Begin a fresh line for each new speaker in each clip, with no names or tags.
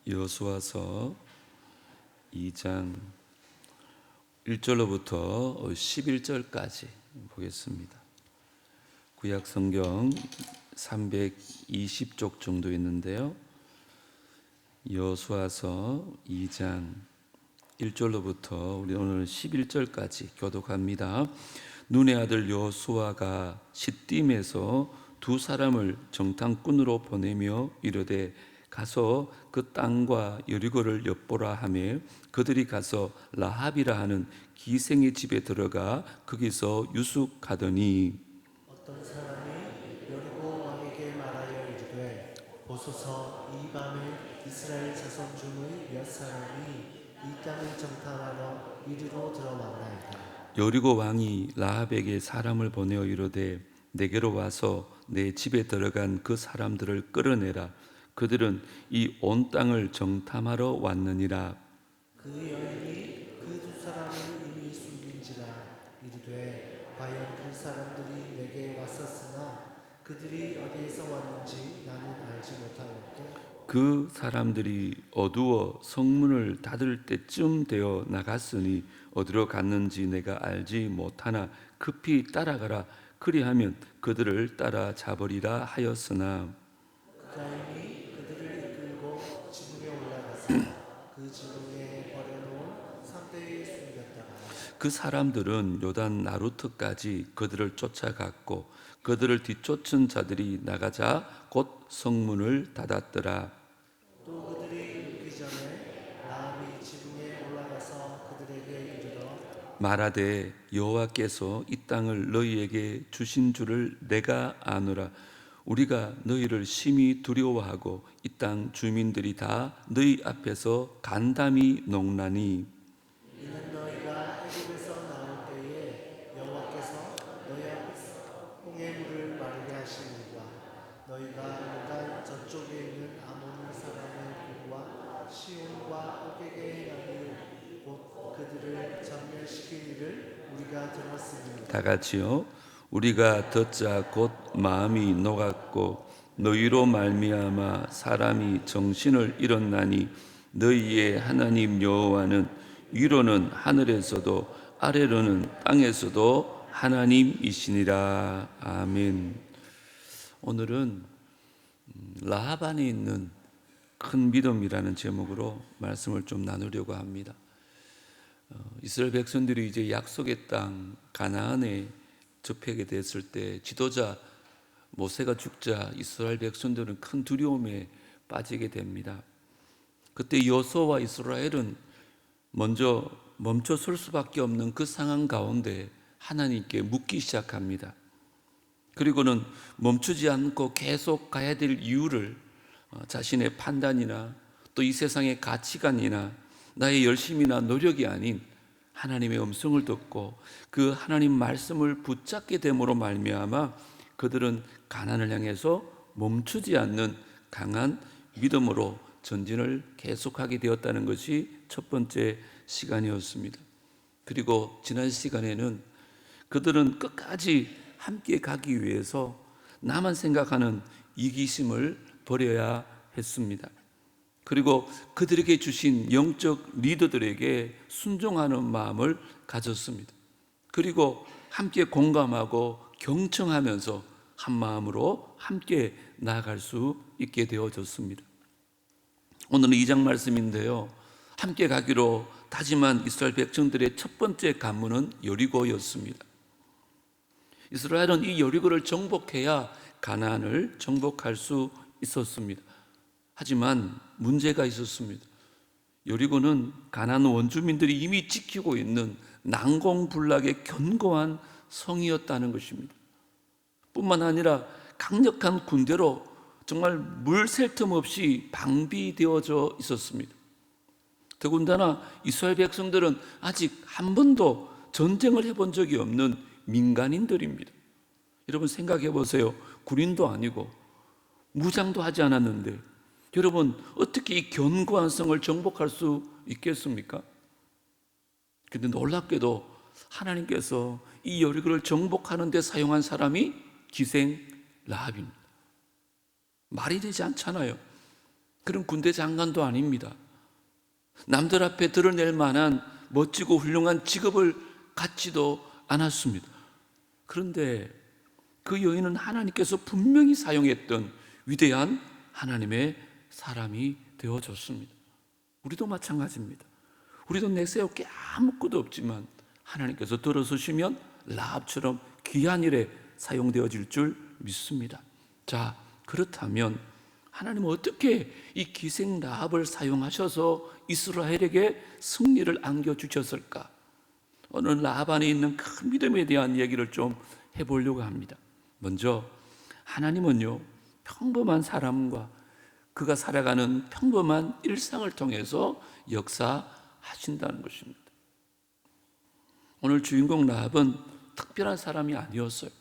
여호수아서 2장 1절로부터 11절까지 보겠습니다. 구약 성경 320쪽 정도 있는데요. 여호수아서 2장 1절로부터 우리 오늘 11절까지 교독합니다. 눈의 아들 여호수아가 시딤에서 두 사람을 정탐꾼으로 보내며 이르되 가서 그 땅과 여리고를 엿보라 하며 그들이 가서 라합이라 하는 기생의 집에 들어가 거기서 유숙하더니
어떤 사람이 여리고 왕에게 말하여 이르되 보소서 이 밤에 이스라엘 자손 중의 몇 사람이 이 땅을 정탐하러 이리로 들어왔나이다.
여리고 왕이 라합에게 사람을 보내어 이르되 내게로 와서 내 집에 들어간 그 사람들을 끌어내라. 그들은 이 온 땅을 정탐하러 왔느니라.
그 여인이 그 두 사람을 이미 숨긴지라 이르되 과연 그 사람들이 내게 왔었으나 그들이 어디에서 왔는지 나는 알지 못하였고
그 사람들이 어두워 성문을 닫을 때쯤 되어 나갔으니 어디로 갔는지 내가 알지 못하나 급히 따라가라. 그리하면 그들을 따라잡으리라 하였으나
그 여인이 그들을 이끌고 지붕에 올라가서 그 지붕에 버려놓은 삼대에 숨겼다가
그 사람들은 요단 나루트까지 그들을 쫓아갔고 그들을 뒤쫓은 자들이 나가자 곧 성문을 닫았더라.
또 그들이 눕기 전에 라합이 지붕에 올라가서 그들에게 이르러
말하되 여호와께서 이 땅을 너희에게 주신 줄을 내가 아노라. 우리가 너희를 심히 두려워하고 이 땅 주민들이 다 너희 앞에서 간담이 농나니
이는 너희가 애굽에서 나올 때에 여호와께서 너희 앞에서 홍해물을 마르게 하시니라. 너희가 요단 저쪽에 있는 아몬 사람의 부와 시온과 오게게 향하여 곧 그들을 전멸시키기를 우리가 들었으니
다 같이요. 우리가 듣자 곧 마음이 녹았고 너희로 말미암아 사람이 정신을 잃었나니 너희의 하나님 여호와는 위로는 하늘에서도 아래로는 땅에서도 하나님이시니라. 아멘. 오늘은 라합 안에 있는 큰 믿음이라는 제목으로 말씀을 좀 나누려고 합니다. 이스라엘 백성들이 이제 약속의 땅 가나안에 접하게 됐을 때 지도자 모세가 죽자 이스라엘 백성들은 큰 두려움에 빠지게 됩니다. 그때 여호수아와 이스라엘은 먼저 멈춰설 수밖에 없는 그 상황 가운데 하나님께 묻기 시작합니다. 그리고는 멈추지 않고 계속 가야 될 이유를 자신의 판단이나 또 이 세상의 가치관이나 나의 열심이나 노력이 아닌 하나님의 음성을 듣고 그 하나님 말씀을 붙잡게 됨으로 말미암아 그들은 가나안을 향해서 멈추지 않는 강한 믿음으로 전진을 계속하게 되었다는 것이 첫 번째 시간이었습니다. 그리고 지난 시간에는 그들은 끝까지 함께 가기 위해서 나만 생각하는 이기심을 버려야 했습니다. 그리고 그들에게 주신 영적 리더들에게 순종하는 마음을 가졌습니다. 그리고 함께 공감하고 경청하면서 한 마음으로 함께 나아갈 수 있게 되어졌습니다. 오늘은 2장 말씀인데요. 함께 가기로 다짐한 이스라엘 백성들의 첫 번째 관문은 여리고였습니다. 이스라엘은 이 여리고를 정복해야 가나안을 정복할 수 있었습니다. 하지만 문제가 있었습니다. 여리고는 가나안 원주민들이 이미 지키고 있는 난공불락의 견고한 성이었다는 것입니다. 뿐만 아니라 강력한 군대로 정말 물 샐 틈 없이 방비되어져 있었습니다. 더군다나 이스라엘 백성들은 아직 한 번도 전쟁을 해본 적이 없는 민간인들입니다. 여러분 생각해 보세요. 군인도 아니고 무장도 하지 않았는데 여러분 어떻게 이 견고한 성을 정복할 수 있겠습니까? 그런데 놀랍게도 하나님께서 이 여리고를 정복하는 데 사용한 사람이 기생 라합입니다. 말이 되지 않잖아요. 그런 군대 장관도 아닙니다. 남들 앞에 드러낼 만한 멋지고 훌륭한 직업을 갖지도 않았습니다. 그런데 그 여인은 하나님께서 분명히 사용했던 위대한 하나님의 사람이 되어졌습니다. 우리도 마찬가지입니다. 우리도 내세울 게 아무것도 없지만 하나님께서 들어서시면 라합처럼 귀한 일에 사용되어질 줄 믿습니다. 자, 그렇다면 하나님은 어떻게 이 기생 라합을 사용하셔서 이스라엘에게 승리를 안겨주셨을까? 오늘 라합 안에 있는 큰 믿음에 대한 얘기를 좀 해보려고 합니다. 먼저 하나님은요, 평범한 사람과 그가 살아가는 평범한 일상을 통해서 역사하신다는 것입니다. 오늘 주인공 라합은 특별한 사람이 아니었어요.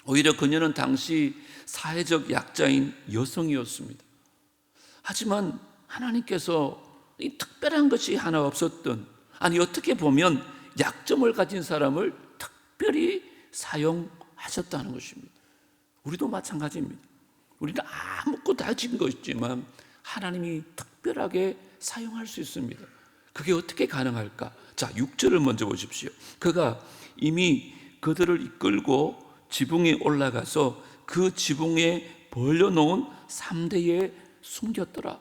오히려 그녀는 당시 사회적 약자인 여성이었습니다. 하지만 하나님께서 이 특별한 것이 하나 없었던, 아니 어떻게 보면 약점을 가진 사람을 특별히 사용하셨다는 것입니다. 우리도 마찬가지입니다. 우리는 아무것도 가진 것이지만 하나님이 특별하게 사용할 수 있습니다. 그게 어떻게 가능할까? 자, 6절을 먼저 보십시오. 그가 이미 그들을 이끌고 지붕에 올라가서 그 지붕에 벌려놓은 3대에 숨겼더라.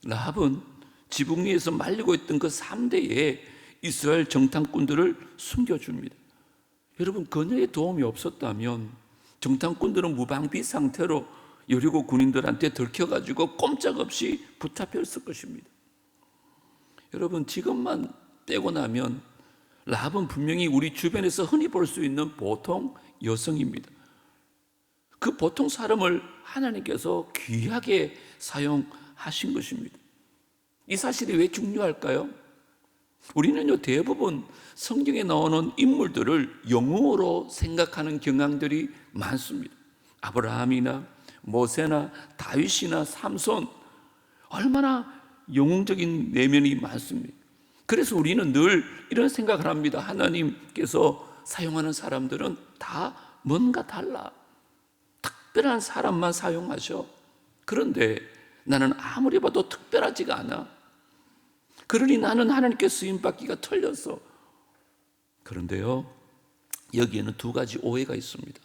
라합은 지붕 위에서 말리고 있던 그 3대에 이스라엘 정탐꾼들을 숨겨줍니다. 여러분, 그녀의 도움이 없었다면 정탐꾼들은 무방비 상태로 여리고 군인들한테 들켜가지고 꼼짝없이 붙잡혔을 것입니다. 여러분, 지금만 빼고 나면 라합은 분명히 우리 주변에서 흔히 볼 수 있는 보통 여성입니다. 그 보통 사람을 하나님께서 귀하게 사용하신 것입니다. 이 사실이 왜 중요할까요? 우리는요, 대부분 성경에 나오는 인물들을 영웅으로 생각하는 경향들이 많습니다. 아브라함이나 모세나 다윗이나 삼손, 얼마나 영웅적인 내면이 많습니다. 그래서 우리는 늘 이런 생각을 합니다. 하나님께서 사용하는 사람들은 다 뭔가 달라. 특별한 사람만 사용하셔. 그런데 나는 아무리 봐도 특별하지가 않아. 그러니 나는 하나님께 쓰임받기가 틀렸어. 그런데요, 여기에는 두 가지 오해가 있습니다.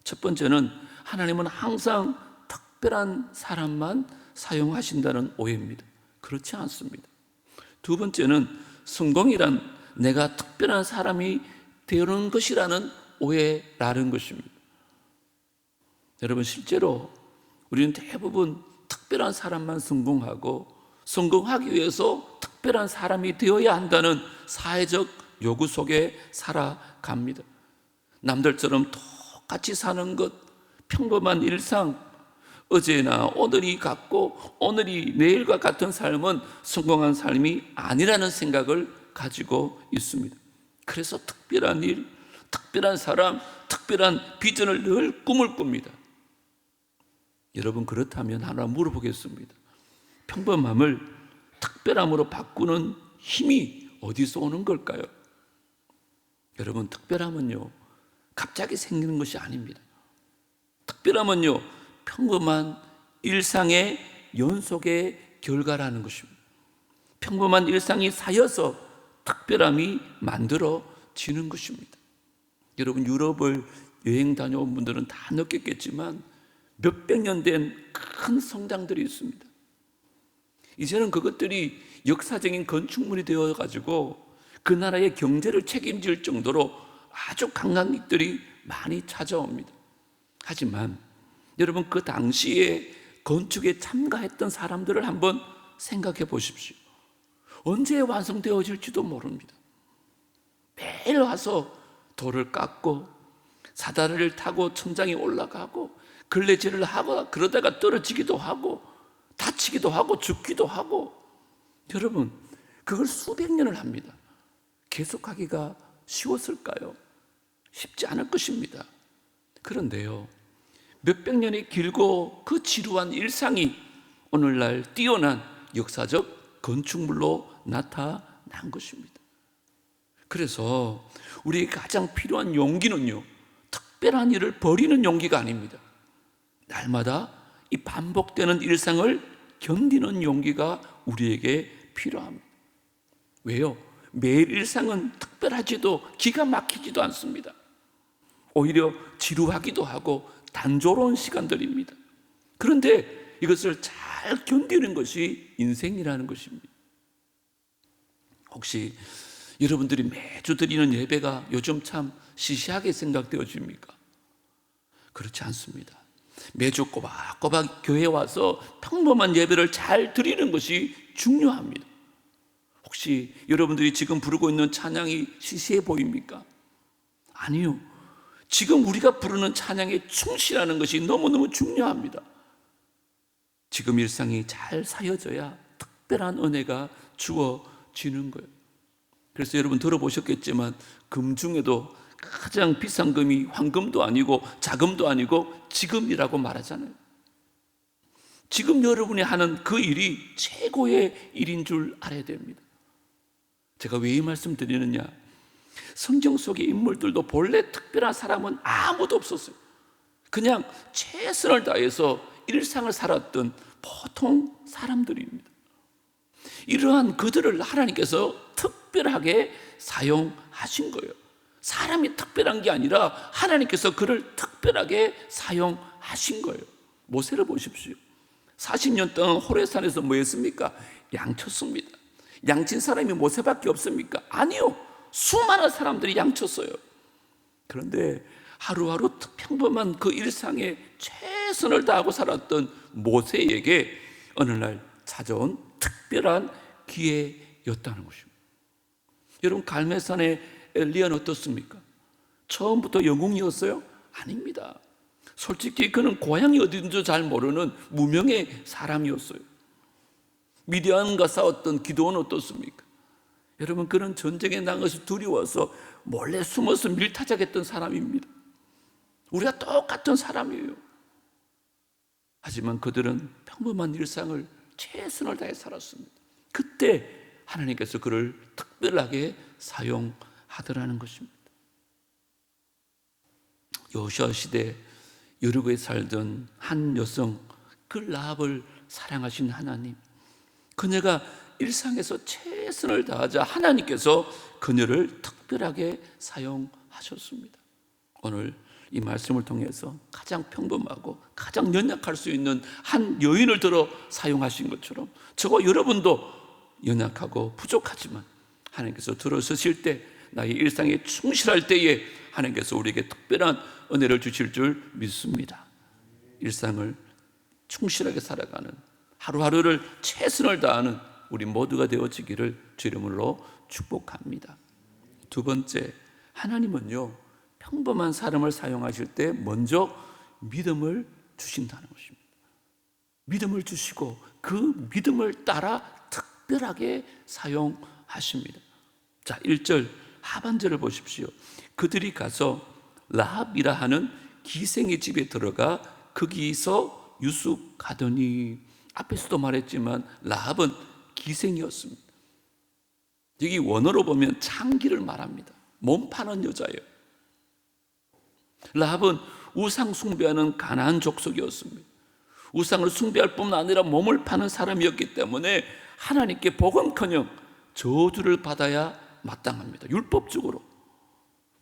첫 번째는 하나님은 항상 특별한 사람만 사용하신다는 오해입니다. 그렇지 않습니다. 두 번째는 성공이란 내가 특별한 사람이 되는 것이라는 오해라는 것입니다. 여러분, 실제로 우리는 대부분 특별한 사람만 성공하고 성공하기 위해서 특별한 사람이 되어야 한다는 사회적 요구 속에 살아갑니다. 남들처럼 똑같이 사는 것, 평범한 일상, 어제나 오늘이 같고 오늘이 내일과 같은 삶은 성공한 삶이 아니라는 생각을 가지고 있습니다. 그래서 특별한 일, 특별한 사람, 특별한 비전을 늘 꿈을 꿉니다. 여러분, 그렇다면 하나 물어보겠습니다. 평범함을 특별함으로 바꾸는 힘이 어디서 오는 걸까요? 여러분, 특별함은요, 갑자기 생기는 것이 아닙니다. 특별함은요, 평범한 일상의 연속의 결과라는 것입니다. 평범한 일상이 쌓여서 특별함이 만들어지는 것입니다. 여러분, 유럽을 여행 다녀온 분들은 다 느꼈겠지만 몇백 년 된 큰 성당들이 있습니다. 이제는 그것들이 역사적인 건축물이 되어가지고 그 나라의 경제를 책임질 정도로 아주 관광객들이 많이 찾아옵니다. 하지만 여러분, 그 당시에 건축에 참가했던 사람들을 한번 생각해 보십시오. 언제 완성되어질지도 모릅니다. 매일 와서 돌을 깎고 사다리를 타고 천장에 올라가고 걸레질을 하고 그러다가 떨어지기도 하고 다치기도 하고 죽기도 하고, 여러분, 그걸 수백 년을 합니다. 계속하기가 쉬웠을까요? 쉽지 않을 것입니다. 그런데요, 몇백 년이 길고 그 지루한 일상이 오늘날 뛰어난 역사적 건축물로 나타난 것입니다. 그래서 우리에게 가장 필요한 용기는요, 특별한 일을 버리는 용기가 아닙니다. 날마다 이 반복되는 일상을 견디는 용기가 우리에게 필요합니다. 왜요? 매일 일상은 특별하지도 기가 막히지도 않습니다. 오히려 지루하기도 하고 단조로운 시간들입니다. 그런데 이것을 잘 견디는 것이 인생이라는 것입니다. 혹시 여러분들이 매주 드리는 예배가 요즘 참 시시하게 생각되어집니까? 그렇지 않습니다. 매주 꼬박꼬박 교회에 와서 평범한 예배를 잘 드리는 것이 중요합니다. 혹시 여러분들이 지금 부르고 있는 찬양이 시시해 보입니까? 아니요. 지금 우리가 부르는 찬양에 충실하는 것이 너무너무 중요합니다. 지금 일상이 잘 사여져야 특별한 은혜가 주어지는 거예요. 그래서 여러분 들어보셨겠지만 금 중에도 가장 비싼 금이 황금도 아니고 자금도 아니고 지금이라고 말하잖아요. 지금 여러분이 하는 그 일이 최고의 일인 줄 알아야 됩니다. 제가 왜 이 말씀 드리느냐, 성경 속의 인물들도 본래 특별한 사람은 아무도 없었어요. 그냥 최선을 다해서 일상을 살았던 보통 사람들입니다. 이러한 그들을 하나님께서 특별하게 사용하신 거예요. 사람이 특별한 게 아니라 하나님께서 그를 특별하게 사용하신 거예요. 모세를 보십시오. 40년 동안 호레산에서 뭐 했습니까? 양쳤습니다. 양친 사람이 모세밖에 없습니까? 아니요. 수많은 사람들이 양쳤어요. 그런데 하루하루 평범한 그 일상에 최선을 다하고 살았던 모세에게 어느 날 찾아온 특별한 기회였다는 것입니다. 여러분, 갈멜산의 엘리야는 어떻습니까? 처음부터 영웅이었어요? 아닙니다. 솔직히 그는 고향이 어딘지 잘 모르는 무명의 사람이었어요. 미디안과 싸웠던 기도는 어떻습니까? 여러분, 그는 전쟁에 나간 것이 두려워서 몰래 숨어서 밀타작했던 사람입니다. 우리가 똑같은 사람이에요. 하지만 그들은 평범한 일상을 최선을 다해 살았습니다. 그때 하나님께서 그를 특별하게 사용하더라는 것입니다. 여호수아 시대 여리고에 살던 한 여성, 그 라합을 사랑하신 하나님, 그녀가 일상에서 최선을 다하자 하나님께서 그녀를 특별하게 사용하셨습니다. 오늘 이 말씀을 통해서 가장 평범하고 가장 연약할 수 있는 한 여인을 들어 사용하신 것처럼 저와 여러분도 연약하고 부족하지만 하나님께서 들어서실 때, 나의 일상에 충실할 때에 하나님께서 우리에게 특별한 은혜를 주실 줄 믿습니다. 일상을 충실하게 살아가는, 하루하루를 최선을 다하는 우리 모두가 되어지기를 주 이름으로 축복합니다. 두 번째, 하나님은요, 평범한 사람을 사용하실 때 먼저 믿음을 주신다는 것입니다. 믿음을 주시고 그 믿음을 따라 특별하게 사용하십니다. 자, 1절 하반절을 보십시오. 그들이 가서 라합이라 하는 기생의 집에 들어가 거기서 유숙하더니, 앞에서도 말했지만 라합은 기생이었습니다. 여기 원어로 보면 창기를 말합니다. 몸 파는 여자예요. 라합은 우상 숭배하는 가나안 족속이었습니다. 우상을 숭배할 뿐만 아니라 몸을 파는 사람이었기 때문에 하나님께 복음커녕 저주를 받아야 마땅합니다. 율법적으로.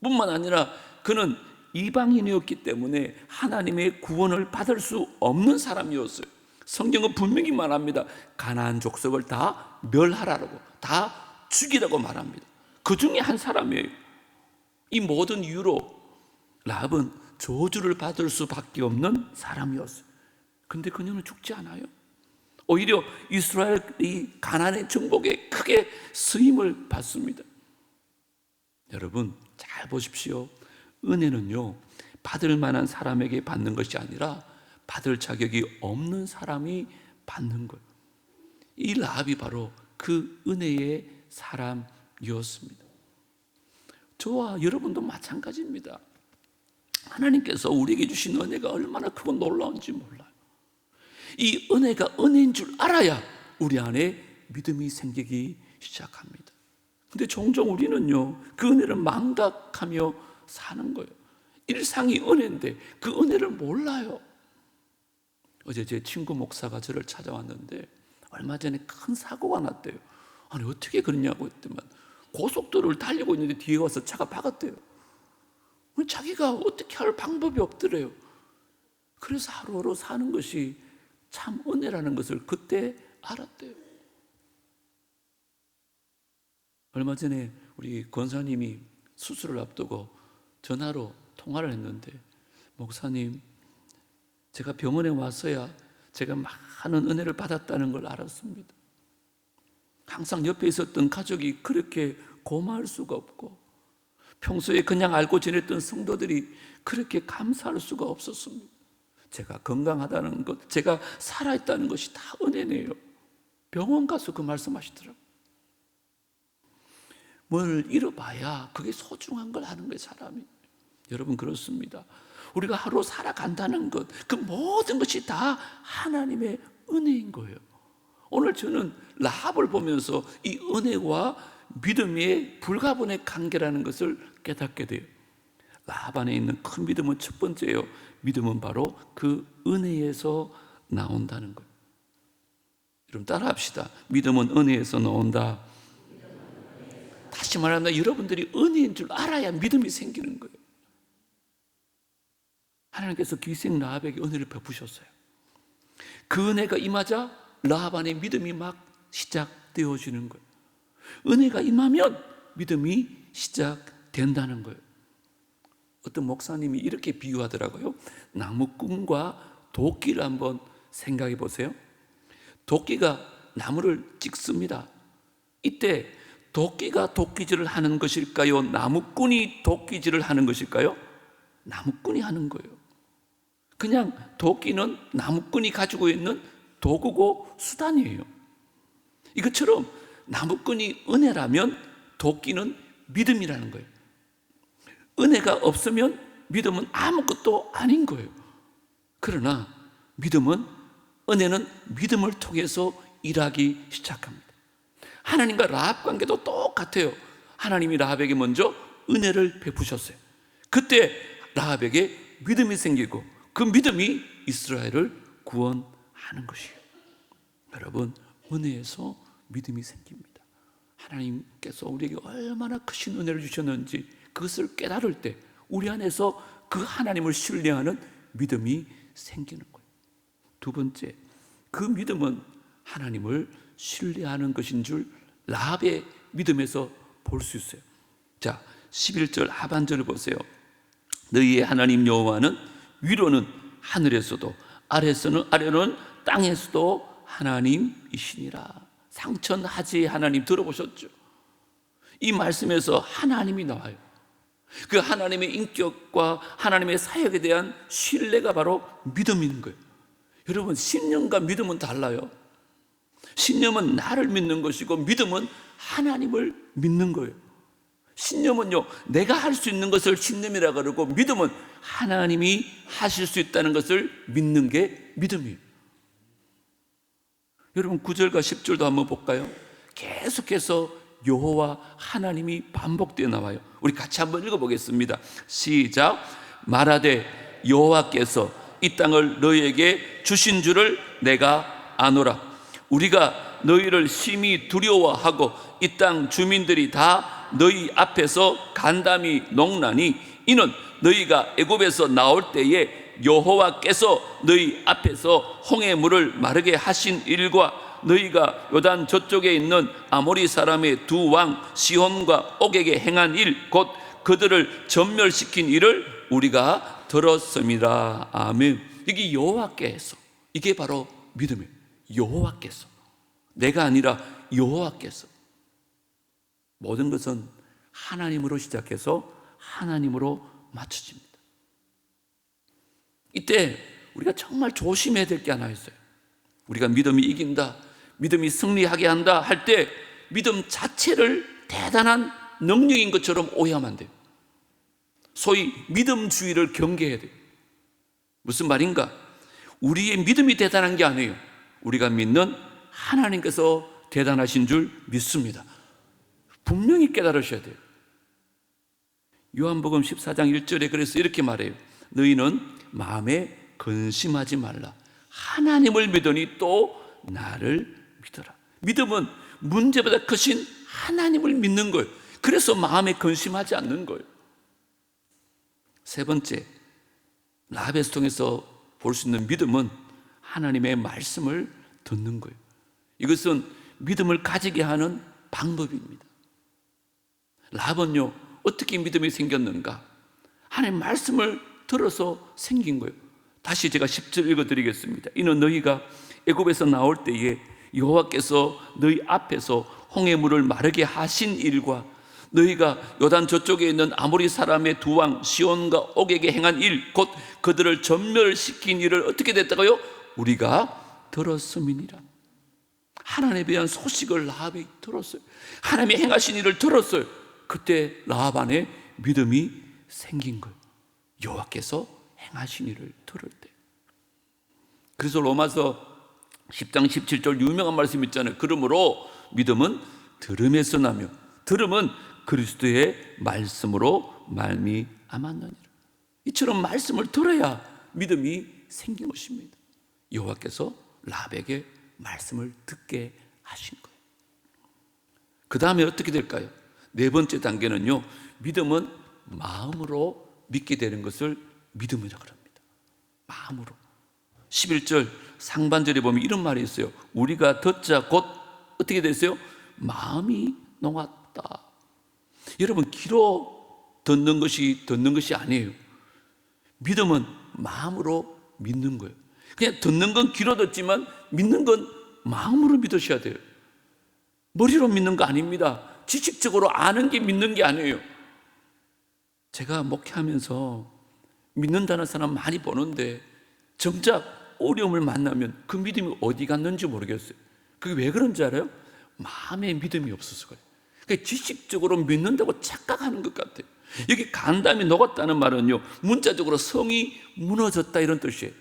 뿐만 아니라 그는 이방인이었기 때문에 하나님의 구원을 받을 수 없는 사람이었어요. 성경은 분명히 말합니다. 가나안 족속을 다 멸하라고, 다 죽이라고 말합니다. 그 중에 한 사람이에요. 이 모든 이유로 라합은 저주를 받을 수밖에 없는 사람이었어요. 근데 그녀는 죽지 않아요. 오히려 이스라엘이 가나안의 정복에 크게 쓰임을 받습니다. 여러분, 잘 보십시오. 은혜는요, 받을 만한 사람에게 받는 것이 아니라 받을 자격이 없는 사람이 받는 거예요. 이 라합이 바로 그 은혜의 사람이었습니다. 저와 여러분도 마찬가지입니다. 하나님께서 우리에게 주신 은혜가 얼마나 크고 놀라운지 몰라요. 이 은혜가 은혜인 줄 알아야 우리 안에 믿음이 생기기 시작합니다. 근데 종종 우리는요, 그 은혜를 망각하며 사는 거예요. 일상이 은혜인데 그 은혜를 몰라요. 어제 제 친구 목사가 저를 찾아왔는데 얼마 전에 큰 사고가 났대요. 아니 어떻게 그러냐고 했더만 고속도로를 달리고 있는데 뒤에 와서 차가 박았대요. 자기가 어떻게 할 방법이 없더래요. 그래서 하루하루 사는 것이 참 은혜라는 것을 그때 알았대요. 얼마 전에 우리 권사님이 수술을 앞두고 전화로 통화를 했는데, 목사님, 제가 병원에 왔어야 제가 많은 은혜를 받았다는 걸 알았습니다. 항상 옆에 있었던 가족이 그렇게 고마울 수가 없고, 평소에 그냥 알고 지냈던 성도들이 그렇게 감사할 수가 없었습니다. 제가 건강하다는 것, 제가 살아있다는 것이 다 은혜네요. 병원 가서 그 말씀하시더라고요. 뭘 잃어봐야 그게 소중한 걸 하는 거예요, 사람이. 여러분, 그렇습니다. 우리가 하루 살아간다는 것, 그 모든 것이 다 하나님의 은혜인 거예요. 오늘 저는 라합을 보면서 이 은혜와 믿음의 불가분의 관계라는 것을 깨닫게 돼요. 라합 안에 있는 큰 믿음은 첫 번째예요. 믿음은 바로 그 은혜에서 나온다는 거예요. 여러분 따라합시다. 믿음은 은혜에서 나온다. 다시 말하면 여러분들이 은혜인 줄 알아야 믿음이 생기는 거예요. 하나님께서 기생 라합에게 은혜를 베푸셨어요. 그 은혜가 임하자 라합 안에 믿음이 막 시작되어지는 거예요. 은혜가 임하면 믿음이 시작된다는 거예요. 어떤 목사님이 이렇게 비유하더라고요. 나무꾼과 도끼를 한번 생각해 보세요. 도끼가 나무를 찍습니다. 이때 도끼가 도끼질을 하는 것일까요? 나무꾼이 도끼질을 하는 것일까요? 나무꾼이 하는 거예요. 그냥 도끼는 나무꾼이 가지고 있는 도구고 수단이에요. 이것처럼 나무꾼이 은혜라면 도끼는 믿음이라는 거예요. 은혜가 없으면 믿음은 아무것도 아닌 거예요. 그러나 은혜는 믿음을 통해서 일하기 시작합니다. 하나님과 라합 관계도 똑같아요. 하나님이 라합에게 먼저 은혜를 베푸셨어요. 그때 라합에게 믿음이 생기고 그 믿음이 이스라엘을 구원하는 것이에요. 여러분, 은혜에서 믿음이 생깁니다. 하나님께서 우리에게 얼마나 크신 은혜를 주셨는지 그것을 깨달을 때 우리 안에서 그 하나님을 신뢰하는 믿음이 생기는 거예요. 두 번째, 그 믿음은 하나님을 신뢰하는 것인 줄 라합의 믿음에서 볼 수 있어요. 자, 11절 하반절을 보세요. 너희의 하나님 여호와는 위로는 하늘에서도 아래로는 땅에서도 하나님이시니라. 상천하지의 하나님 들어보셨죠? 이 말씀에서 하나님이 나와요. 그 하나님의 인격과 하나님의 사역에 대한 신뢰가 바로 믿음인 거예요. 여러분, 신념과 믿음은 달라요. 신념은 나를 믿는 것이고 믿음은 하나님을 믿는 거예요. 신념은요, 내가 할 수 있는 것을 신념이라 그러고 믿음은 하나님이 하실 수 있다는 것을 믿는 게 믿음이에요. 여러분 9절과 10절도 한번 볼까요? 계속해서 여호와 하나님이 반복되어 나와요. 우리 같이 한번 읽어보겠습니다. 시작. 말하되 여호와께서 이 땅을 너희에게 주신 줄을 내가 아노라. 우리가 너희를 심히 두려워하고 이 땅 주민들이 다 너희 앞에서 간담이 농나니 이는 너희가 애굽에서 나올 때에 여호와께서 너희 앞에서 홍해 물을 마르게 하신 일과 너희가 요단 저쪽에 있는 아모리 사람의 두 왕 시혼과 옥에게 행한 일 곧 그들을 전멸시킨 일을 우리가 들었습니다. 아멘. 이게 여호와께서, 이게 바로 믿음이에요. 여호와께서, 내가 아니라 여호와께서. 모든 것은 하나님으로 시작해서 하나님으로 맞춰집니다. 이때 우리가 정말 조심해야 될 게 하나 있어요. 우리가 믿음이 이긴다, 믿음이 승리하게 한다 할 때 믿음 자체를 대단한 능력인 것처럼 오해하면 안 돼요. 소위 믿음주의를 경계해야 돼요. 무슨 말인가? 우리의 믿음이 대단한 게 아니에요. 우리가 믿는 하나님께서 대단하신 줄 믿습니다. 분명히 깨달으셔야 돼요. 요한복음 14장 1절에 그래서 이렇게 말해요. 너희는 마음에 근심하지 말라. 하나님을 믿으니 또 나를 믿어라. 믿음은 문제보다 크신 하나님을 믿는 거예요. 그래서 마음에 근심하지 않는 거예요. 세 번째, 라합에서 통해서 볼 수 있는 믿음은 하나님의 말씀을 듣는 거예요. 이것은 믿음을 가지게 하는 방법입니다. 라합은요, 어떻게 믿음이 생겼는가? 하나님의 말씀을 들어서 생긴 거예요. 다시 제가 10절 읽어드리겠습니다. 이는 너희가 애굽에서 나올 때에 여호와께서 너희 앞에서 홍해물을 마르게 하신 일과 너희가 요단 저쪽에 있는 아모리 사람의 두 왕 시온과 옥에게 행한 일, 곧 그들을 전멸시킨 일을 어떻게 됐다고요? 우리가 들었음이니라. 하나님에 대한 소식을 라합이 들었어요. 하나님이 행하신 일을 들었어요. 그때 라합 안에 믿음이 생긴 거예요. 여호와께서 행하신 일을 들을 때. 그래서 로마서 10장 17절 유명한 말씀 있잖아요. 그러므로 믿음은 들음에서 나며 들음은 그리스도의 말씀으로 말미암았느니라. 이처럼 말씀을 들어야 믿음이 생긴 것입니다. 여호와께서 라합에게 말씀을 듣게 하신 거예요. 그 다음에 어떻게 될까요? 네 번째 단계는요, 믿음은 마음으로 믿게 되는 것을 믿음이라고 합니다. 마음으로. 11절 상반절에 보면 이런 말이 있어요. 우리가 듣자 곧 어떻게 됐어요? 마음이 녹았다. 여러분, 귀로 듣는 것이 아니에요. 믿음은 마음으로 믿는 거예요. 그냥 듣는 건 귀로 듣지만 믿는 건 마음으로 믿으셔야 돼요. 머리로 믿는 거 아닙니다. 지식적으로 아는 게 믿는 게 아니에요. 제가 목회하면서 믿는다는 사람 많이 보는데 정작 어려움을 만나면 그 믿음이 어디 갔는지 모르겠어요. 그게 왜 그런지 알아요? 마음에 믿음이 없어서 그래요. 그러니까 지식적으로 믿는다고 착각하는 것 같아요. 여기 간담이 녹았다는 말은요, 문자적으로 성이 무너졌다 이런 뜻이에요.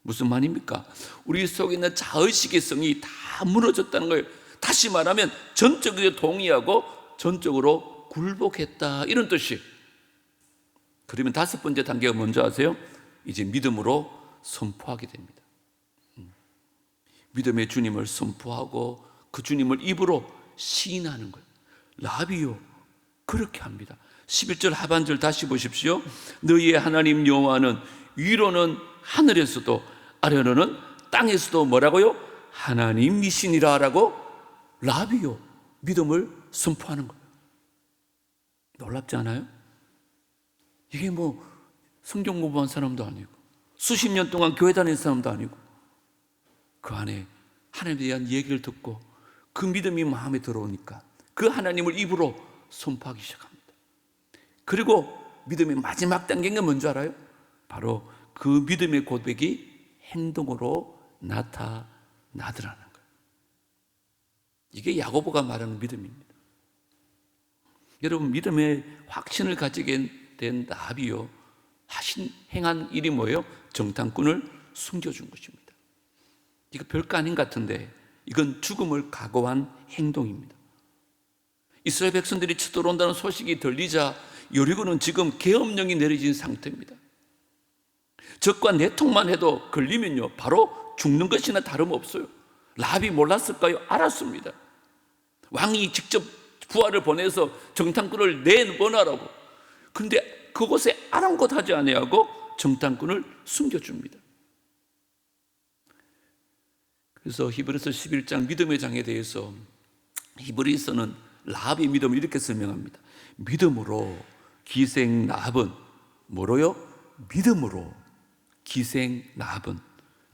무슨 말입니까? 우리 속에 있는 자의식의 성이 다 무너졌다는 거예요. 다시 말하면 전적으로 동의하고 전적으로 굴복했다 이런 뜻이에요. 그러면 다섯 번째 단계가 뭔지 아세요? 이제 믿음으로 선포하게 됩니다. 믿음의 주님을 선포하고 그 주님을 입으로 시인하는 거예요. 라합이요 그렇게 합니다. 11절 하반절 다시 보십시오. 너희의 하나님 여호와는 위로는 하늘에서도 아래로는 땅에서도 뭐라고요? 하나님이시니라 라고 라합이요 믿음을 선포하는 거예요. 놀랍지 않아요? 이게 뭐 성경 공부한 사람도 아니고 수십 년 동안 교회 다닌 사람도 아니고 그 안에 하나님에 대한 얘기를 듣고 그 믿음이 마음에 들어오니까 그 하나님을 입으로 선포하기 시작합니다. 그리고 믿음의 마지막 단계가 뭔지 알아요? 바로 그 믿음의 고백이 행동으로 나타나더라는 거예요. 이게 야고보가 말하는 믿음입니다. 여러분, 믿음의 확신을 가지게 된 라합이요 행한 일이 뭐예요? 정탐꾼을 숨겨준 것입니다. 이거 별거 아닌 것 같은데 이건 죽음을 각오한 행동입니다. 이스라엘 백성들이 쳐들어온다는 소식이 들리자 여리고는 지금 계엄령이 내려진 상태입니다. 적과 내통만 해도 걸리면요 바로 죽는 것이나 다름없어요. 라합이 몰랐을까요? 알았습니다. 왕이 직접 부하를 보내서 정탐꾼을 내보내라고. 그런데 그곳에 아랑곳하지 아니하고 정탐꾼을 숨겨줍니다. 그래서 히브리서 11장 믿음의 장에 대해서 히브리서는 라합의 믿음을 이렇게 설명합니다. 믿음으로 기생 라합은 뭐로요? 믿음으로 기생 라합은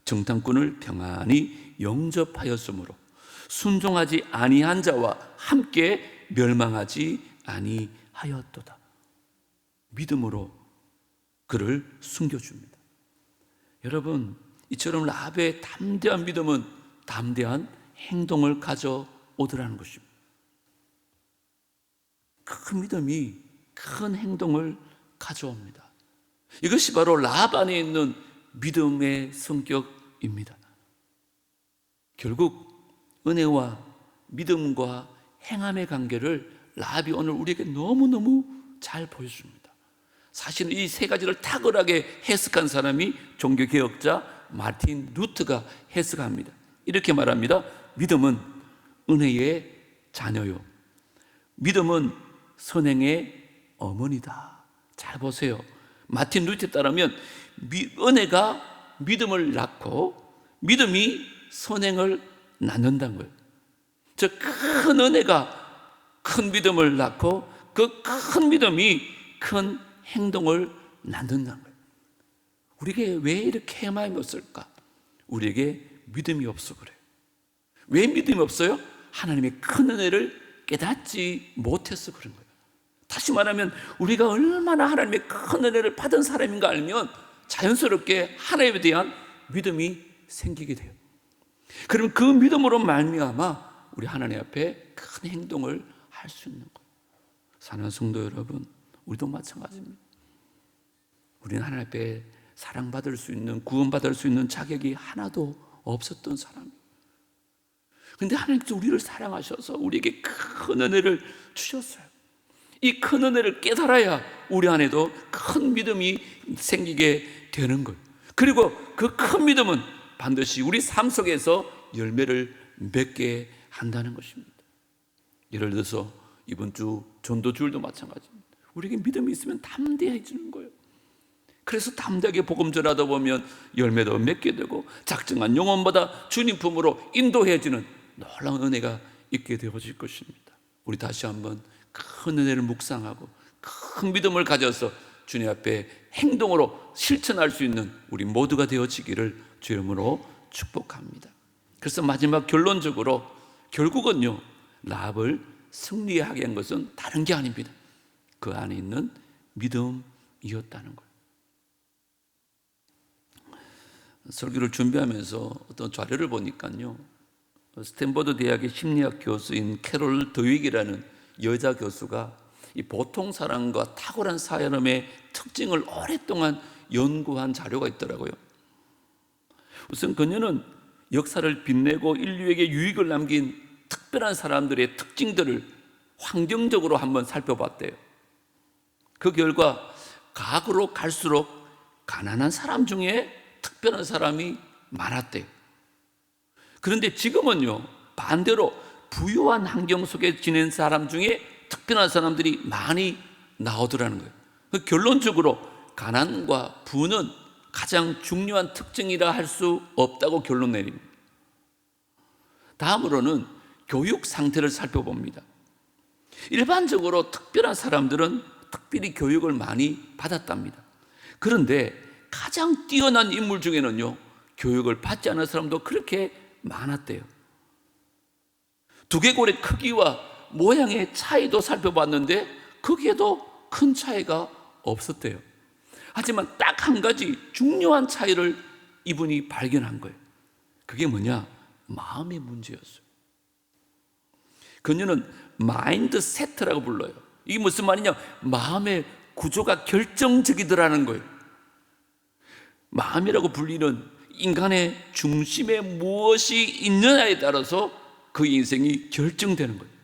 정탐꾼을 평안히 영접하였으므로 순종하지 아니한 자와 함께 멸망하지 아니하였도다. 믿음으로 그를 숨겨줍니다. 여러분, 이처럼 라합의 담대한 믿음은 담대한 행동을 가져오더라는 것입니다. 그 믿음이 큰 행동을 가져옵니다. 이것이 바로 라합 안에 있는 믿음의 성격입니다. 결국 은혜와 믿음과 행함의 관계를 라합이 오늘 우리에게 너무너무 잘 보여줍니다. 사실은 이 세 가지를 탁월하게 해석한 사람이 종교개혁자 마틴 루트가 해석합니다. 이렇게 말합니다. 믿음은 은혜의 자녀요, 믿음은 선행의 어머니다. 잘 보세요. 마틴 루트에 따르면 은혜가 믿음을 낳고 믿음이 선행을 낳는다는 거예요. 저 큰 은혜가 큰 믿음을 낳고 그 큰 믿음이 큰 행동을 낳는다는 거예요. 우리에게 왜 이렇게 해마임이 없을까? 우리에게 믿음이 없어 그래요. 왜 믿음이 없어요? 하나님의 큰 은혜를 깨닫지 못해서 그런 거예요. 다시 말하면 우리가 얼마나 하나님의 큰 은혜를 받은 사람인가 알면 자연스럽게 하나님에 대한 믿음이 생기게 돼요. 그러면 그 믿음으로 말미암아 우리 하나님 앞에 큰 행동을 할 수 있는 거예요. 사랑하는 성도 여러분, 우리도 마찬가지입니다. 우리는 하나님 앞에 사랑받을 수 있는, 구원받을 수 있는 자격이 하나도 없었던 사람이에요. 그런데 하나님께서 우리를 사랑하셔서 우리에게 큰 은혜를 주셨어요. 이 큰 은혜를 깨달아야 우리 안에도 큰 믿음이 생기게 되는 거예요. 그리고 그 큰 믿음은 반드시 우리 삶 속에서 열매를 맺게 한다는 것입니다. 예를 들어서 이번 주 전도주일도 마찬가지입니다. 우리에게 믿음이 있으면 담대해지는 거예요. 그래서 담대하게 복음 전하다 보면 열매도 맺게 되고 작정한 영혼보다 주님 품으로 인도해지는 놀라운 은혜가 있게 되어질 것입니다. 우리 다시 한번 큰 은혜를 묵상하고 큰 믿음을 가져서 주님 앞에 행동으로 실천할 수 있는 우리 모두가 되어지기를 주의 이름으로 축복합니다. 그래서 마지막 결론적으로 결국은요, 라합을 승리하게 한 것은 다른 게 아닙니다. 그 안에 있는 믿음이었다는 거예요. 설교를 준비하면서 어떤 자료를 보니까요, 스탠퍼드 대학의 심리학 교수인 캐롤 더윅이라는 여자 교수가 이 보통 사람과 탁월한 사람의 특징을 오랫동안 연구한 자료가 있더라고요. 우선 그녀는 역사를 빛내고 인류에게 유익을 남긴 특별한 사람들의 특징들을 환경적으로 한번 살펴봤대요. 그 결과 과거로 갈수록 가난한 사람 중에 특별한 사람이 많았대요. 그런데 지금은요, 반대로 부유한 환경 속에 지낸 사람 중에 특별한 사람들이 많이 나오더라는 거예요. 결론적으로 가난과 부는 가장 중요한 특징이라 할 수 없다고 결론 내립니다. 다음으로는 교육 상태를 살펴봅니다. 일반적으로 특별한 사람들은 특별히 교육을 많이 받았답니다. 그런데 가장 뛰어난 인물 중에는요, 교육을 받지 않은 사람도 그렇게 많았대요. 두개골의 크기와 모양의 차이도 살펴봤는데 거기에도 큰 차이가 없었대요. 하지만 딱 한 가지 중요한 차이를 이분이 발견한 거예요. 그게 뭐냐? 마음의 문제였어요. 그녀는 마인드 세트라고 불러요. 이게 무슨 말이냐? 마음의 구조가 결정적이더라는 거예요. 마음이라고 불리는 인간의 중심에 무엇이 있느냐에 따라서 그 인생이 결정되는 거예요.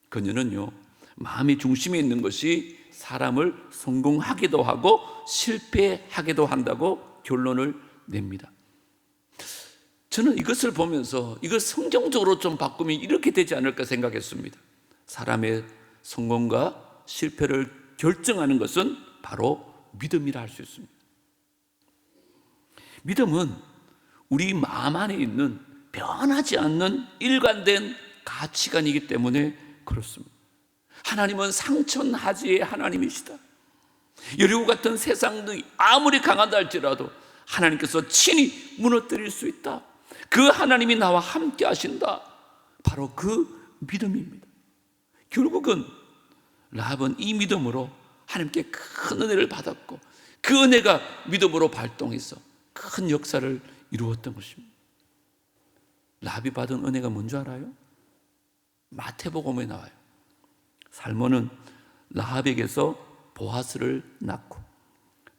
그녀는요, 마음의 중심에 있는 것이 사람을 성공하기도 하고 실패하기도 한다고 결론을 냅니다. 저는 이것을 보면서 이걸 성경적으로 좀 바꾸면 이렇게 되지 않을까 생각했습니다. 사람의 성공과 실패를 결정하는 것은 바로 믿음이라 할 수 있습니다. 믿음은 우리 마음 안에 있는 변하지 않는 일관된 가치관이기 때문에 그렇습니다. 하나님은 상천하지의 하나님이시다. 여리고 같은 세상이 아무리 강하다 할지라도 하나님께서 친히 무너뜨릴 수 있다. 그 하나님이 나와 함께 하신다. 바로 그 믿음입니다. 결국은 라합은 이 믿음으로 하나님께 큰 은혜를 받았고 그 은혜가 믿음으로 발동해서 큰 역사를 이루었던 것입니다. 라합이 받은 은혜가 뭔지 알아요? 마태복음에 나와요. 살몬은 라합에게서 보아스를 낳고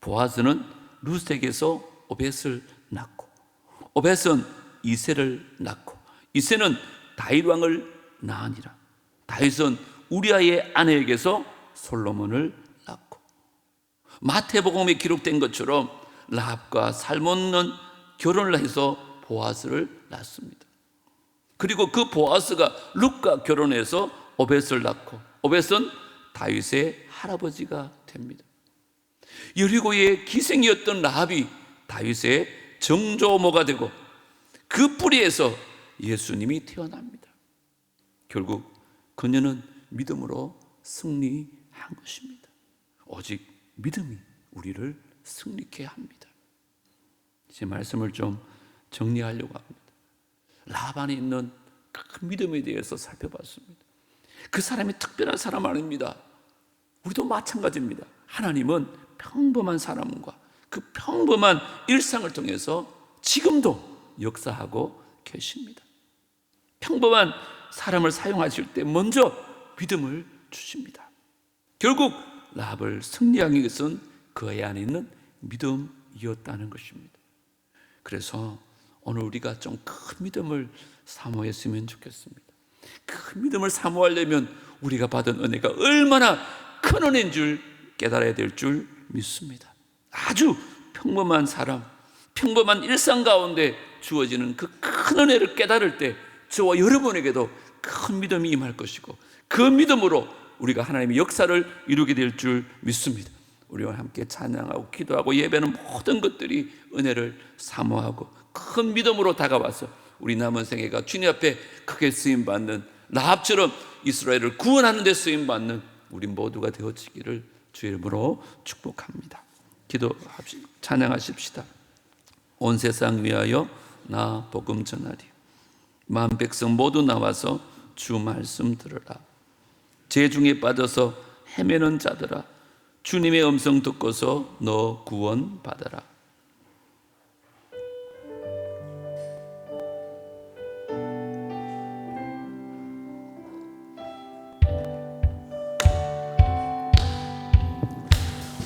보아스는 룻에게서 오벳을 낳고 오벳은 이새를 낳고 이새는 다윗 왕을 낳으니라. 다윗은 우리아의 아내에게서 솔로몬을 낳고 마태복음에 기록된 것처럼 라합과 살몬은 결혼을 해서 보아스를 낳습니다. 그리고 그 보아스가 룻과 결혼해서 오벳을 낳고 오벳은 다윗의 할아버지가 됩니다. 여리고의 기생이었던 라합이 다윗의 정조모가 되고 그 뿌리에서 예수님이 태어납니다. 결국 그녀는 믿음으로 승리한 것입니다. 오직 믿음이 우리를 승리케 합니다. 제 말씀을 좀 정리하려고 합니다. 라합 안에 있는 큰 믿음에 대해서 살펴봤습니다. 그 사람이 특별한 사람 아닙니다. 우리도 마찬가지입니다. 하나님은 평범한 사람과 그 평범한 일상을 통해서 지금도 역사하고 계십니다. 평범한 사람을 사용하실 때 먼저 믿음을 주십니다. 결국 라합을 승리하기 위해서는 그의 안에 있는 믿음이었다는 것입니다. 그래서 오늘 우리가 좀 큰 믿음을 사모했으면 좋겠습니다. 큰 믿음을 사모하려면 우리가 받은 은혜가 얼마나 큰 은혜인 줄 깨달아야 될 줄 믿습니다. 아주 평범한 사람, 평범한 일상 가운데 주어지는 그 큰 은혜를 깨달을 때 저와 여러분에게도 큰 믿음이 임할 것이고 그 믿음으로 우리가 하나님의 역사를 이루게 될 줄 믿습니다. 우리와 함께 찬양하고 기도하고 예배는 모든 것들이 은혜를 사모하고 큰 믿음으로 다가와서 우리 남은 생애가 주님 앞에 크게 쓰임받는 라합처럼 이스라엘을 구원하는 데 쓰임받는 우리 모두가 되어지기를 주의 이름으로 축복합니다. 기도합시다. 찬양하십시다. 온 세상 위하여 나 복음 전하리. 만 백성 모두 나와서 주 말씀 들으라. 재중에 빠져서 헤매는 자들아 주님의 음성 듣고서 너 구원 받아라.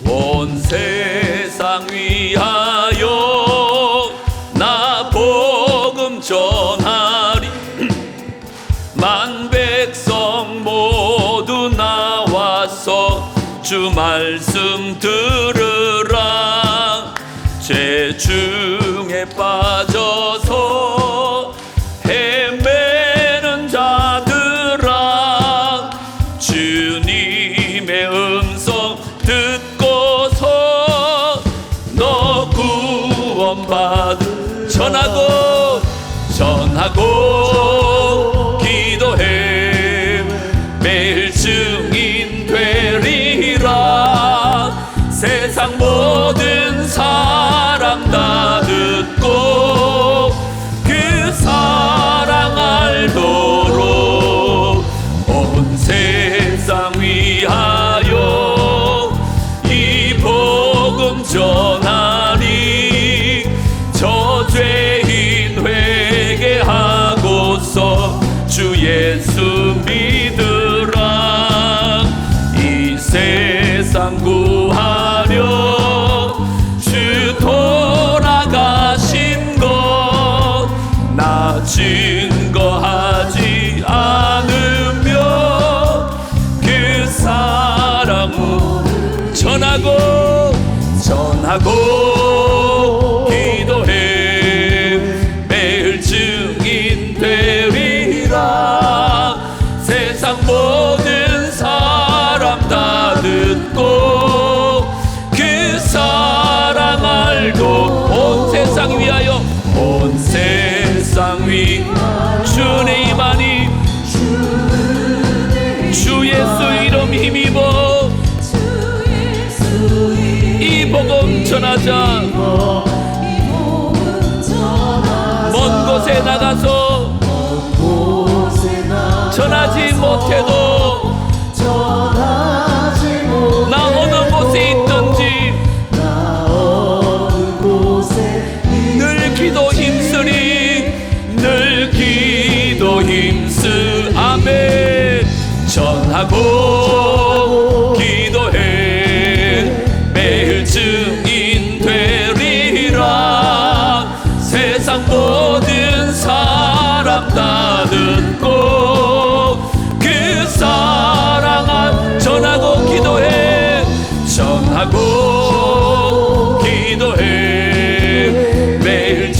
온 세상 위하여 나 복음 전하리. 만 백성 모두 나와서 주 말씀 들으라. 죄 중에 빠져서 헤매는 자들아 주님의 음성 듣고서 너 구원받을 전하고 기도해 매일 증인 되리라. 세상 모든 사람 다 듣고 그 사랑 알도록 온 세상 위하여 이 복음 전하리. 저 죄인 회개하고서 주 예수 믿으라. 이 세상 구하려 주 돌아가신 것 나 증거하지 않으며 그 사랑을 전하고 기도해 매일 증인 되리라. 세상 모든 사람 다 듣고 그 사랑 알고 온 세상 위하여 온 세상 위 주의 임하니 주 예수 이름 힘입어 이 복음 전하자. 먼 곳에 나가서 전하지 못해도 나 어느 곳에 있든지 늘 기도 힘쓰리. 늘 기도 힘쓰 아멘. 전하고 기도해 매일 증인 되리라. 세상 모든 사람 다 듣고 그 사랑을 전하고 기도해 전하고 기도해 매일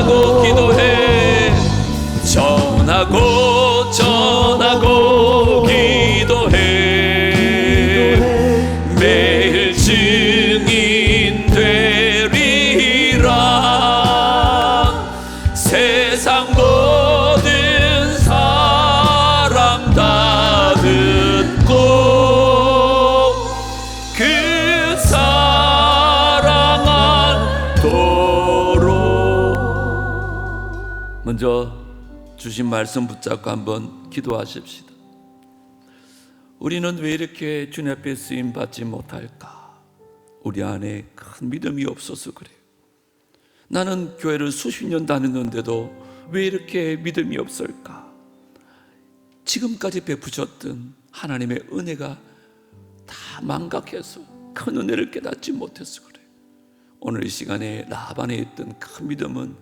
전하고 기도해. 전하고 전하고 기도해. 매일 증인 되리라. 세상 모든 사람 다 듣고 그 사랑 알도록. 먼저 주신 말씀 붙잡고 한번 기도하십시다. 우리는 왜 이렇게 주님 앞에 쓰임 받지 못할까? 우리 안에 큰 믿음이 없어서 그래요. 나는 교회를 수십 년 다녔는데도 왜 이렇게 믿음이 없을까? 지금까지 베푸셨던 하나님의 은혜가 다 망각해서 큰 은혜를 깨닫지 못해서 그래요. 오늘 이 시간에 라반에 있던 큰 믿음은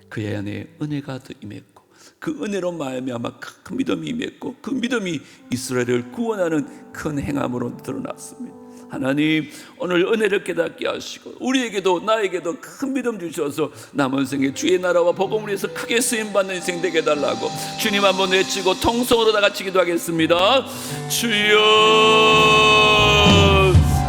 그의 안에 은혜가 더 임했고, 그 은혜로 말미암아 큰 믿음이 임했고, 그 믿음이 이스라엘을 구원하는 큰 행함으로 드러났습니다. 하나님, 오늘 은혜를 깨닫게 하시고 우리에게도 나에게도 큰 믿음 주셔서 남은 생에 주의 나라와 복음을 위해서 크게 쓰임받는 인생 되게 해달라고 주님 한번 외치고 통성으로 다 같이 기도하겠습니다. 주여,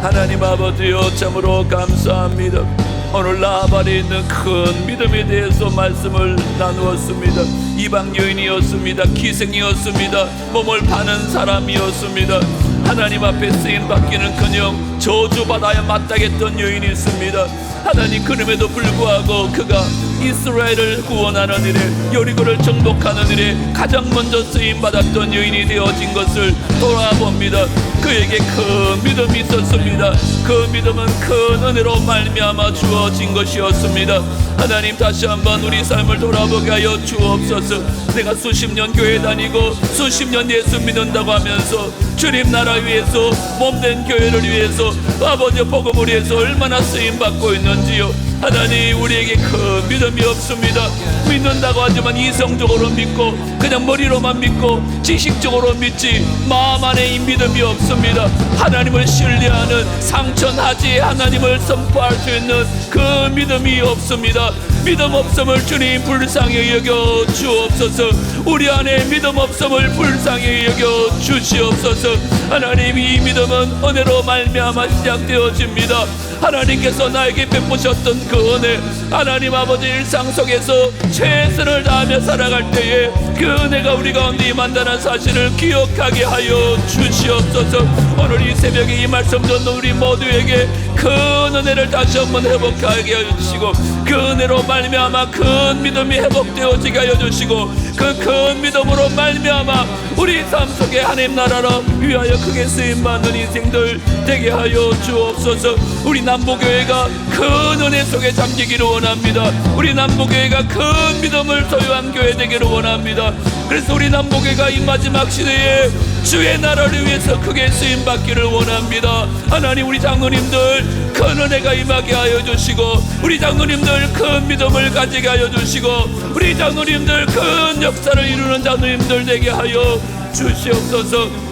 하나님 아버지여, 참으로 감사합니다. 오늘 라반에 있는 큰 믿음에 대해서 말씀을 나누었습니다. 이방 여인이었습니다. 기생이었습니다. 몸을 파는 사람이었습니다. 하나님 앞에 쓰임받기는커녕 저주받아야 마땅했던 여인이 있습니다. 하나님, 그럼에도 불구하고 그가 이스라엘을 구원하는 일에, 여리고를 정복하는 일에 가장 먼저 쓰임받았던 여인이 되어진 것을 돌아봅니다. 그에게 큰 믿음이 있었습니다. 그 믿음은 큰 은혜로 말미암아 주어진 것이었습니다. 하나님, 다시 한번 우리 삶을 돌아보게 하여 주옵소서. 내가 수십 년 교회 다니고 수십 년 예수 믿는다고 하면서 주님 나라 위해서, 몸된 교회를 위해서, 아버지 복음을 위해서 얼마나 쓰임받고 있는지요. 하나님, 우리에게 큰 믿음이 없습니다. 믿는다고 하지만 이성적으로 믿고 그냥 머리로만 믿고 지식적으로 믿지 마음 안에 이 믿음이 없습니다. 하나님을 신뢰하는, 상천하지 하나님을 선포할 수 있는 그 믿음이 없습니다. 믿음 없음을 주님 불쌍히 여겨 주옵소서. 우리 안에 믿음 없음을 불쌍히 여겨 주시옵소서. 하나님, 이 믿음은 은혜로 말미암아 시작되어집니다. 하나님께서 나에게 베푸셨던 그 은혜, 하나님 아버지 일상 속에서 최선을 다하며 살아갈 때에 그 은혜가 우리 가운데 임한다는 사실을 기억하게 하여 주시옵소서. 오늘 이 새벽에 이 말씀 듣는 우리 모두에게 큰 은혜를 다시 한번 회복하게 하여 주시고, 그 은혜로 말미암아 큰 믿음이 회복되어지게 하여 주시고, 그 큰 믿음으로 말미암아 우리 삶 속에 하나님 나라를 위하여 크게 쓰임받는 인생들 되게 하여 주옵소서. 우리 남부교회가 큰 은혜 속에 잠기기를 원합니다. 우리 남부교회가 큰 믿음을 소유한 교회 되기를 원합니다. 그래서 우리 남부교회가 이 마지막 시대에 주의 나라를 위해서 크게 쓰임받기를 원합니다. 하나님, 우리 장로님들 큰 은혜가 임하게 하여 주시고, 우리 장로님들 큰 믿음을 가지게 하여 주시고, 우리 장로님들 큰 역사를 이루는 장로님들 되게 하여 주시옵소서.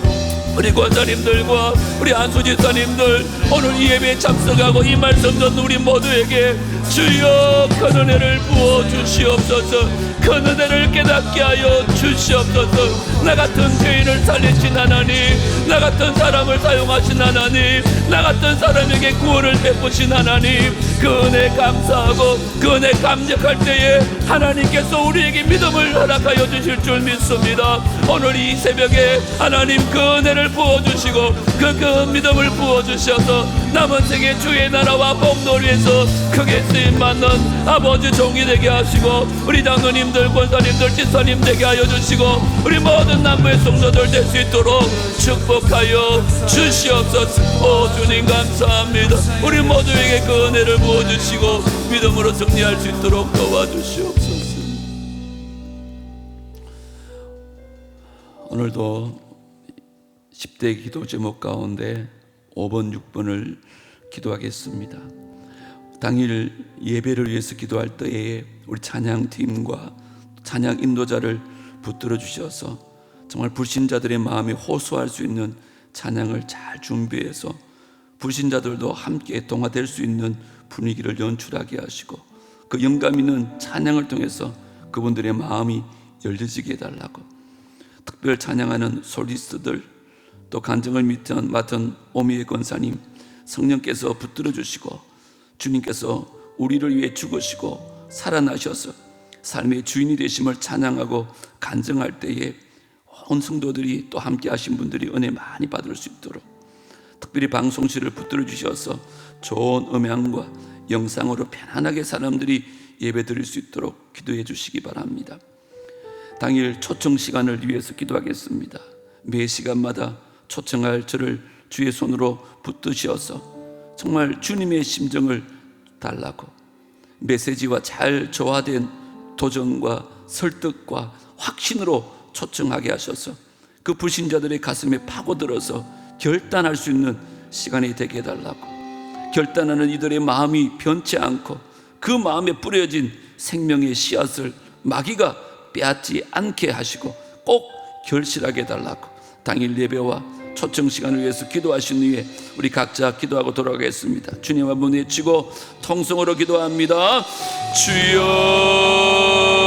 우리 권사님들과 우리 안수지사님들 오늘 이 예배에 참석하고 이 말씀 듣는 우리 모두에게 주여 큰 은혜를 부어주시옵소서. 큰 은혜를 깨닫게 하여 주시옵소서. 나 같은 죄인을 살리신 하나님, 나 같은 사람을 사용하신 하나님, 나 같은 사람에게 구원을 베푸신 하나님, 그 은혜 감사하고 그 은혜 감격할 때에 하나님께서 우리에게 믿음을 허락하여 주실 줄 믿습니다. 오늘 이 새벽에 하나님 그 은혜를 부어주시고 그 믿음을 부어주셔서 남은 생에 주의 나라와 복노를 위해서 크게 쓰임받는 아버지 종이 되게 하시고, 우리 장로님들, 권사님들, 지사님 되게 하여 주시고, 우리 모든 남부의 성도들 될 수 있도록 축복하여 주시옵소서. 오 주님 감사합니다. 우리 모두에게 그 은혜를 부어주시고 믿음으로 승리할 수 있도록 도와주시옵소서. 오늘도 10대 기도 제목 가운데 5번, 6번을 기도하겠습니다. 당일 예배를 위해서 기도할 때에 우리 찬양팀과 찬양 인도자를 붙들어 주셔서 정말 불신자들의 마음에 호소할 수 있는 찬양을 잘 준비해서 불신자들도 함께 동화될 수 있는 분위기를 연출하게 하시고, 그 영감 있는 찬양을 통해서 그분들의 마음이 열려지게 해달라고, 특별 찬양하는 솔리스트들, 또 간증을 맡은 오미의 권사님, 성령께서 붙들어 주시고 주님께서 우리를 위해 죽으시고 살아나셔서 삶의 주인이 되심을 찬양하고 간증할 때에 온 성도들이 또 함께 하신 분들이 은혜 많이 받을 수 있도록 특별히 방송실을 붙들어 주셔서 좋은 음향과 영상으로 편안하게 사람들이 예배 드릴 수 있도록 기도해 주시기 바랍니다. 당일 초청 시간을 위해서 기도하겠습니다. 매 시간마다 초청할 저를 주의 손으로 붙드셔서 정말 주님의 심정을 달라고, 메시지와 잘 조화된 도전과 설득과 확신으로 초청하게 하셔서 그 불신자들의 가슴에 파고들어서 결단할 수 있는 시간이 되게 해달라고, 결단하는 이들의 마음이 변치 않고 그 마음에 뿌려진 생명의 씨앗을 마귀가 빼앗지 않게 하시고 꼭 결실하게 해달라고, 당일 예배와 초청 시간을 위해서 기도하신 후에 우리 각자 기도하고 돌아가겠습니다. 주님 한번 외치고 통성으로 기도합니다. 주여